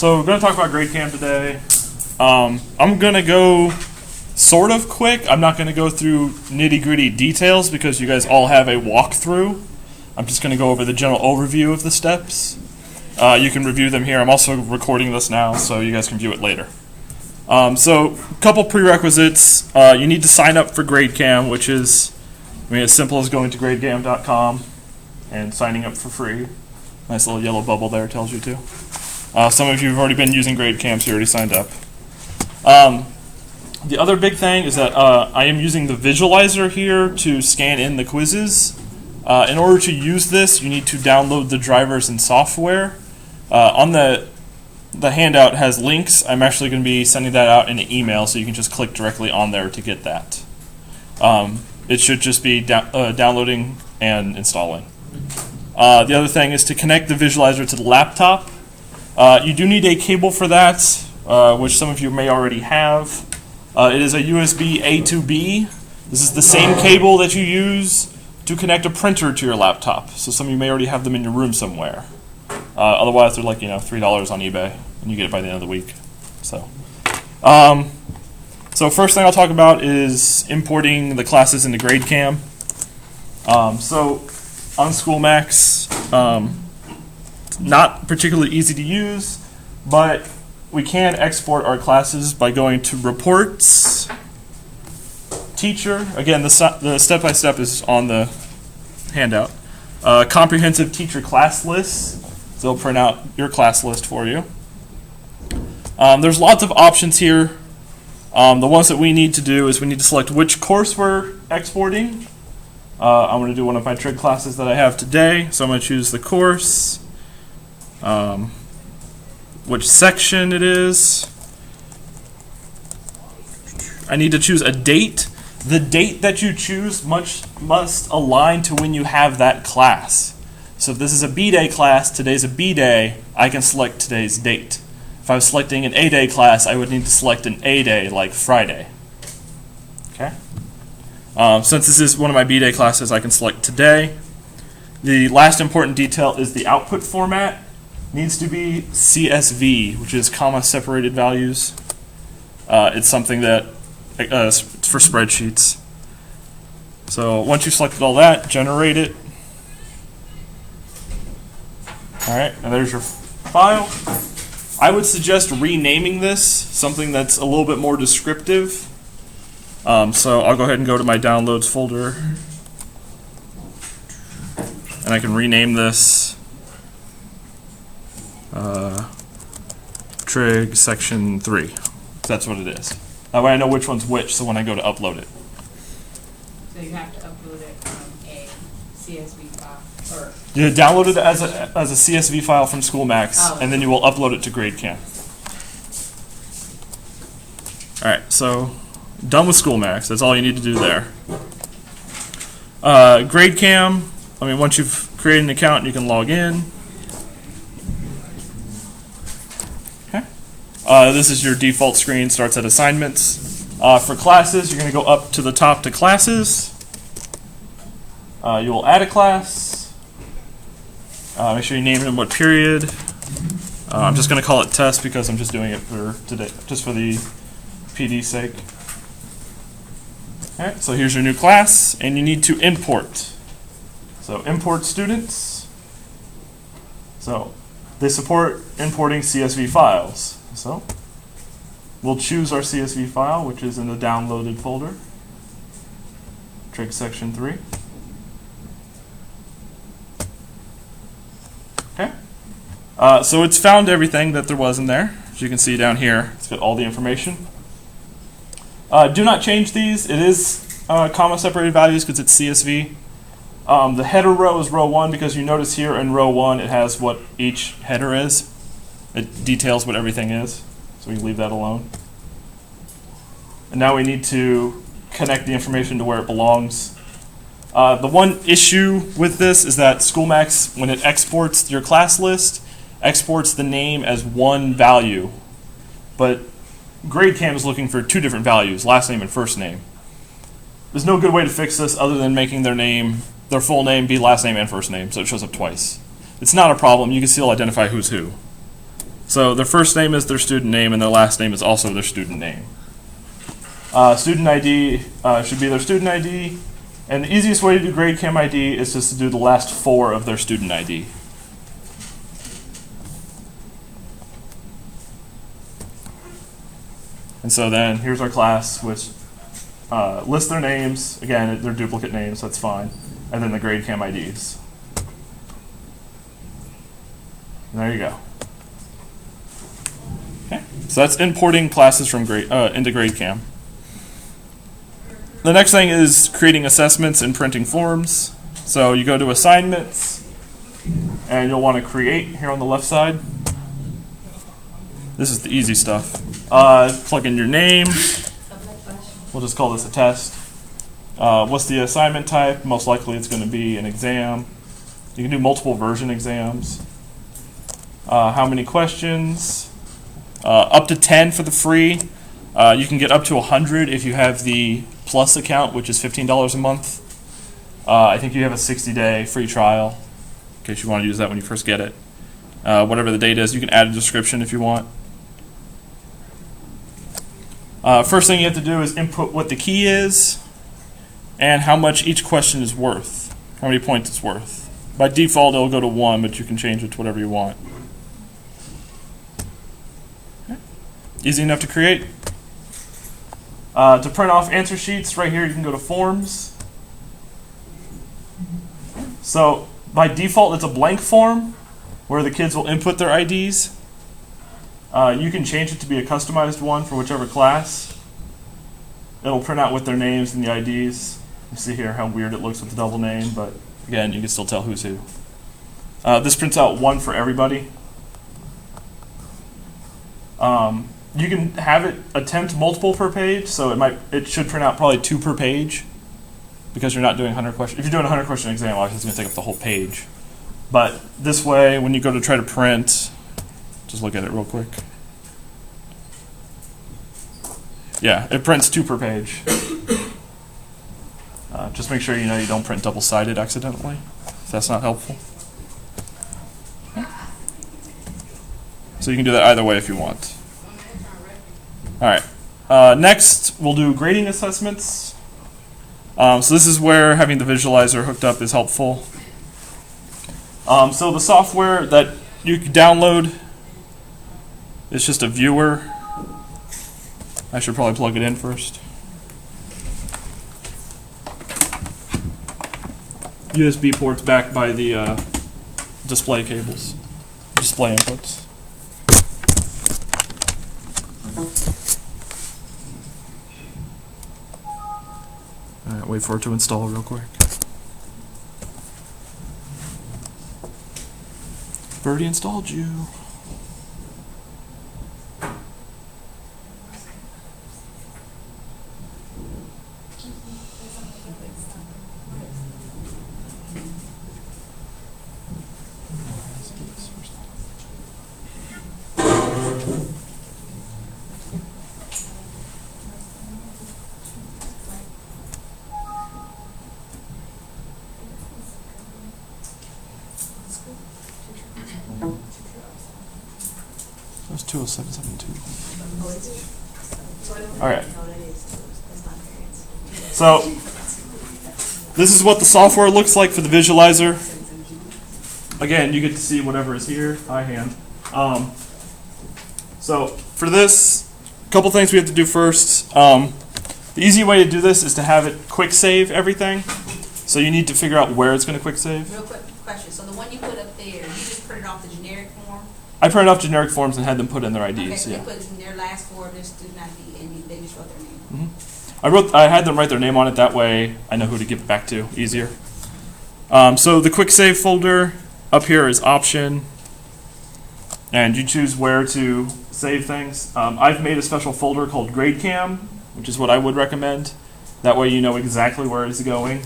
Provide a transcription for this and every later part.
So we're going to talk about Gradecam today. I'm going to go sort of quick. I'm not going to go through nitty-gritty details because you guys all have a walkthrough. I'm just going to go over the general overview of the steps. You can review them here. I'm also recording this now, so you guys can view it later. So a couple prerequisites. You need to sign up for Gradecam, which is, as simple as going to gradecam.com and signing up for free. Nice little yellow bubble there tells you to. Some of you have already been using Gradecam, so you already signed up. The other big thing is that I am using the visualizer here to scan in the quizzes. In order to use this, you need to download the drivers and software. On the handout has links. I'm actually going to be sending that out in an email, so you can just click directly on there to get that. It should just be downloading and installing. The other thing is to connect the visualizer to the laptop. You do need a cable for that, which some of you may already have. It is a USB A to B. This is the same cable that you use to connect a printer to your laptop. So some of you may already have them in your room somewhere. Otherwise, they're like $3 on eBay, and you get it by the end of the week. So first thing I'll talk about is importing the classes into Gradecam. So on SchoolMax, not particularly easy to use, but we can export our classes by going to Reports, Teacher. Again, the step-by-step is on the handout. Comprehensive Teacher Class List. So they'll print out your class list for you. There's lots of options here. The ones that we need to do is we need to select which course we're exporting. I'm going to do one of my trig classes that I have today, so I'm going to choose the course, which section it is. I need to choose a date. The date that you choose must align to when you have that class. So if this is a B-Day class, today's a B-Day, I can select today's date. If I was selecting an A-Day class, I would need to select an A-Day, like Friday. Okay? Since this is one of my B-Day classes, I can select today. The last important detail is the output format needs to be CSV, which is comma separated values. It's something that for spreadsheets. So once you've selected all that, generate it. Alright, and there's your file. I would suggest renaming this something that's a little bit more descriptive. So I'll go ahead and go to my downloads folder, and I can rename this Trig Section 3. That's what it is. That way I know which one's which, so when I go to upload it. So you have to upload it from a CSV file? Or you download it as a CSV file from SchoolMax, and then you will upload it to Gradecam. Alright, so done with SchoolMax. That's all you need to do there. Gradecam, once you've created an account, you can log in. This is your default screen, starts at assignments. For classes, you're going to go up to the top to classes. You will add a class. Make sure you name it in what period. I'm just going to call it test because I'm just doing it for today, just for the PD's sake. Alright, so here's your new class, and you need to import. So import students. So they support importing CSV files. So we'll choose our CSV file, which is in the downloaded folder, Trig Section 3. Okay. So it's found everything that there was in there. As you can see down here, it's got all the information. Do not change these. It is comma separated values because it's CSV. The header row is row 1 because you notice here in row 1 it has what each header is. It details what everything is, so we leave that alone. And now we need to connect the information to where it belongs. The one issue with this is that SchoolMax, when it exports your class list, exports the name as one value. But Gradecam is looking for 2 different values, last name and first name. There's no good way to fix this other than making their full name be last name and first name, so it shows up twice. It's not a problem. You can still identify who's who. So their first name is their student name, and their last name is also their student name. Student ID should be their student ID, and the easiest way to do Gradecam ID is just to do the last 4 of their student ID. And so then here's our class, which lists their names. Again, they're duplicate names, so that's fine. And then the Gradecam IDs. And there you go. Okay, so that's importing classes from into Gradecam. The next thing is creating assessments and printing forms. So you go to assignments, and you'll want to create here on the left side. This is the easy stuff. Plug in your name. We'll just call this a test. What's the assignment type? Most likely it's going to be an exam. You can do multiple version exams. How many questions? Up to 10 for the free. You can get up to 100 if you have the Plus account, which is $15 a month. I think you have a 60-day free trial in case you want to use that when you first get it. Whatever the date is, you can add a description if you want. First thing you have to do is input what the key is and how much each question is worth, how many points it's worth. By default, it'll go to 1, but you can change it to whatever you want. Okay. Easy enough to create. To print off answer sheets, right here you can go to Forms. So by default, it's a blank form where the kids will input their IDs. You can change it to be a customized one for whichever class. It'll print out with their names and the IDs. You see here how weird it looks with the double name, but again, you can still tell who's who. This prints out 1 for everybody. You can have it attempt multiple per page, so it should print out probably 2 per page because you're not doing 100 questions. If you're doing a 100 question exam, obviously it's going to take up the whole page. But this way, when you go to try to print, just look at it real quick. Yeah, it prints 2 per page. Just make sure you don't print double-sided accidentally, if that's not helpful. So you can do that either way if you want. All right. Next, we'll do grading assessments. So this is where having the visualizer hooked up is helpful. So the software that you can download is just a viewer. I should probably plug it in first. USB ports backed by the display cables, display inputs. All right, wait for it to install real quick. I've already installed you. That was 20772. All right. So this is what the software looks like for the visualizer. Again, you get to see whatever is here. Hi, hand. So for this, a couple things we have to do first. The easy way to do this is to have it quick save everything. So you need to figure out where it's going to quick save. Real quick question. So the one you put up there, you just printed off the generic form? I printed off generic forms and had them put in their IDs. Okay, so yeah. they put in their last form, their student ID, and they just wrote their name. I had them write their name on it. That way I know who to give it back to easier. So the quick save folder up here is option, and you choose where to save things. I've made a special folder called Gradecam, which is what I would recommend. That way you know exactly where it's going.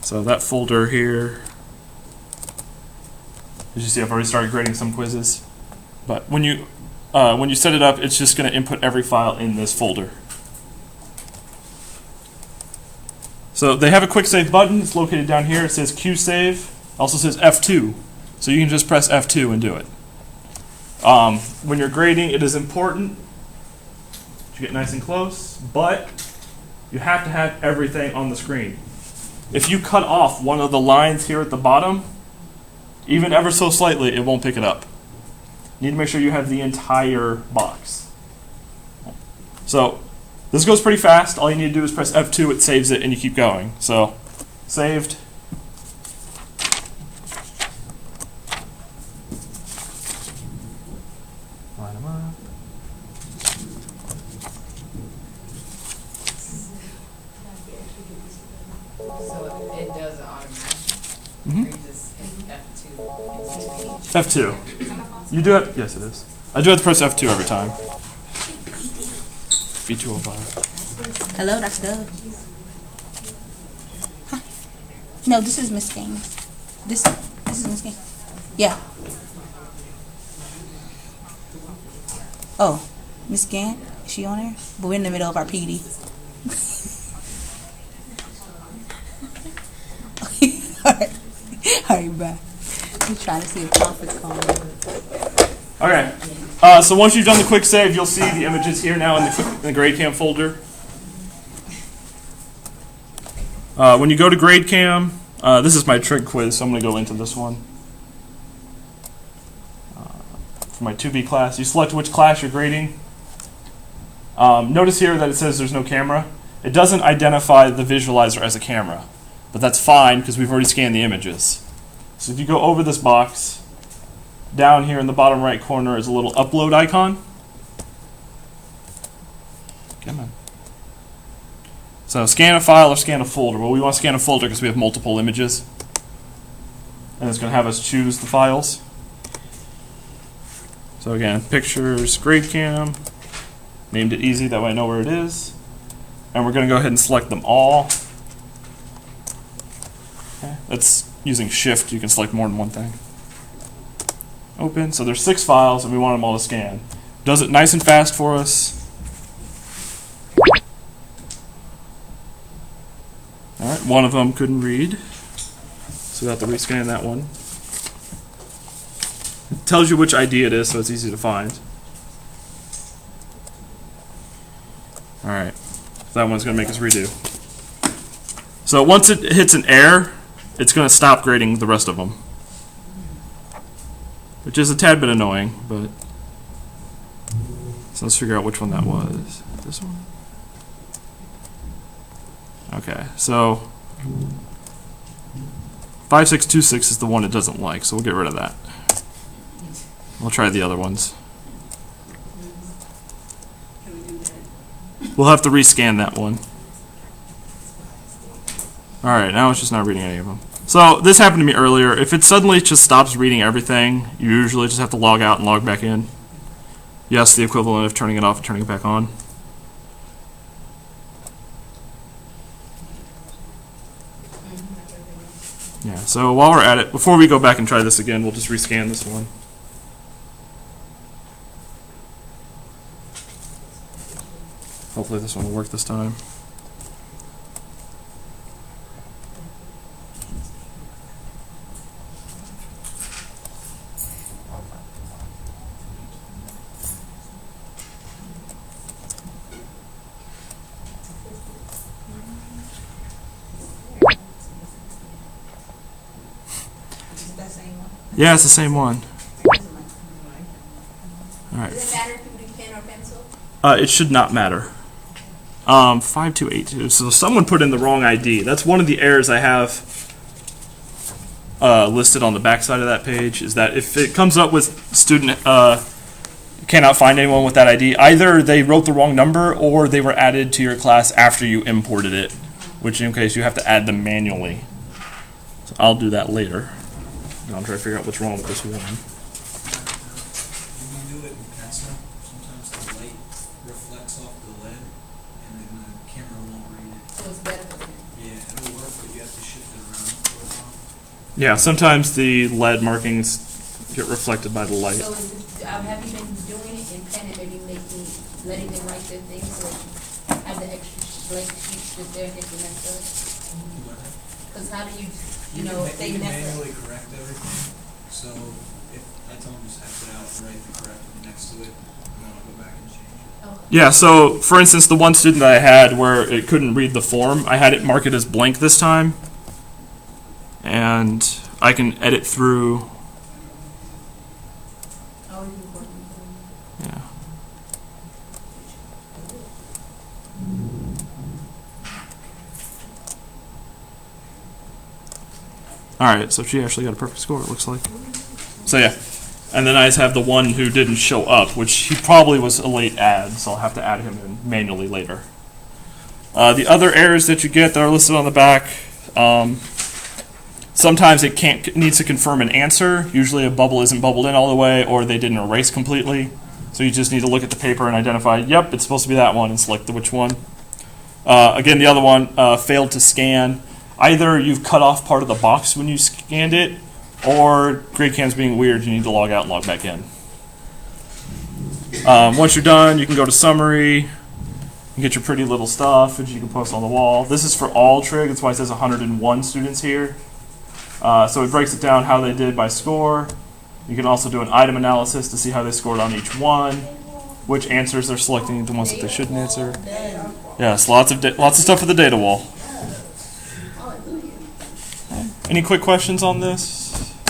So that folder here, as you see, I've already started grading some quizzes. But when you set it up, it's just going to input every file in this folder. So they have a quick save button. It's located down here. It says Q save. Also says F2. So you can just press F2 and do it. When you're grading, it is important to get nice and close, but you have to have everything on the screen. If you cut off one of the lines here at the bottom, even ever so slightly, it won't pick it up. You need to make sure you have the entire box. So this goes pretty fast. All you need to do is press F2, it saves it, and you keep going. So saved. Line them up. So it does it automatically. Mhm. Or you just hit F2. F2. You do it? Yes, it is. I do have to press F2 every time. B205. Hello, Dr. Doug. Huh? No, this is Miss Gaines. This is Miss Gaines. Yeah. Oh, Miss Gant, is she on there? But we're in the middle of our PD. All right, bye. I'm trying to see if conference call. Okay. So once you've done the quick save, you'll see the images here now in the Gradecam folder. When you go to Gradecam, this is my trig quiz, so I'm going to go into this one. For my 2B class, you select which class you're grading. Notice here that it says there's no camera. It doesn't identify the visualizer as a camera, but that's fine because we've already scanned the images. So if you go over this box, down here in the bottom right corner is a little upload icon. Come on. So scan a file or scan a folder. Well, we want to scan a folder because we have multiple images. And it's going to have us choose the files. So again, pictures, Gradecam. Named it easy, that way I know where it is. And we're going to go ahead and select them all. Okay. That's using Shift. You can select more than one thing. Open. So there's 6 files, and we want them all to scan. Does it nice and fast for us. All right, one of them couldn't read, so we have to rescan that one. It tells you which ID it is, so it's easy to find. All right, that one's going to make us redo. So once it hits an error, it's going to stop grading the rest of them, which is a tad bit annoying, but so let's figure out which one that was. This one? Okay, so 5626 is the one it doesn't like, so we'll get rid of that. We'll try the other ones. We'll have to rescan that one. Alright, now it's just not reading any of them. So this happened to me earlier. If it suddenly just stops reading everything, you usually just have to log out and log back in. Yes, the equivalent of turning it off and turning it back on. Yeah, so while we're at it, before we go back and try this again, we'll just rescan this one. Hopefully this one will work this time. Yeah, it's the same one. All right. Does it matter if you do pen or pencil? It should not matter. 5282. So someone put in the wrong ID. That's one of the errors I have listed on the back side of that page. Is that if it comes up with student cannot find anyone with that ID, either they wrote the wrong number or they were added to your class after you imported it, which in case you have to add them manually. So I'll do that later. I'll try to figure out what's wrong with this one. When you do it in pencil, sometimes the light reflects off the lead, and then the camera won't read it. So it's better for them. Yeah, it'll work, but you have to shift it around for a while. Yeah, sometimes the lead markings get reflected by the light. So is it, have you been doing it in pen and maybe letting them write their things so have the extra blank sheets just there in case they mess up? Because how do you know, if they You can mess up? manually correct everything, so if I tell them just X it out, write the correct one next to it, and then I'll go back and change it. Okay. Yeah, so for instance, the one student that I had where it couldn't read the form, I had it mark it as blank this time. And I can edit through. Oh, you can work with them. Yeah. Alright, so she actually got a perfect score, it looks like. So yeah. And then I just have the one who didn't show up, which he probably was a late add, so I'll have to add him in manually later. The other errors that you get that are listed on the back, sometimes it needs to confirm an answer. Usually a bubble isn't bubbled in all the way, or they didn't erase completely. So you just need to look at the paper and identify, yep, it's supposed to be that one, and select which one. Again, the other one, failed to scan. Either you've cut off part of the box when you scanned it, or Gradecam's being weird, you need to log out and log back in. Once you're done, you can go to summary, you get your pretty little stuff, which you can post on the wall. This is for all trig, that's why it says 101 students here. So it breaks it down how they did by score. You can also do an item analysis to see how they scored on each one, which answers they're selecting, the ones that they shouldn't answer. Yes, lots of stuff for the data wall. Any quick questions on this?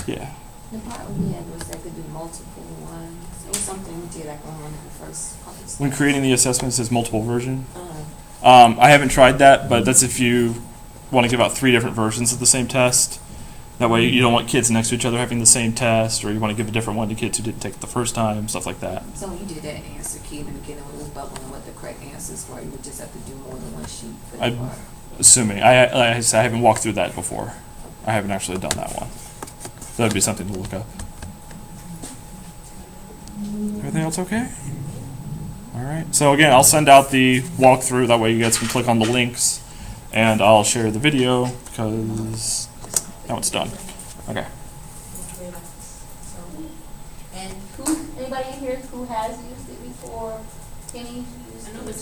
Yeah. The part we had was that could do multiple ones. It was something we did like on one of the first parts. When creating the assessment, it says multiple version. I haven't tried that, but that's if you want to give out 3 different versions of the same test. That way you don't want kids next to each other having the same test, or you want to give a different one to kids who didn't take it the first time, stuff like that. So when you did that answer key in the beginning when it was bubbling what the correct answers were, you would just have to do more than one sheet for I'm the part. assuming. I haven't walked through that before. I haven't actually done that one. So that'd be something to look up. Everything else okay? Alright. So again, I'll send out the walkthrough, that way you guys can click on the links, and I'll share the video because now it's done. Okay. And anybody in here who has used it before? Kenny? I know it's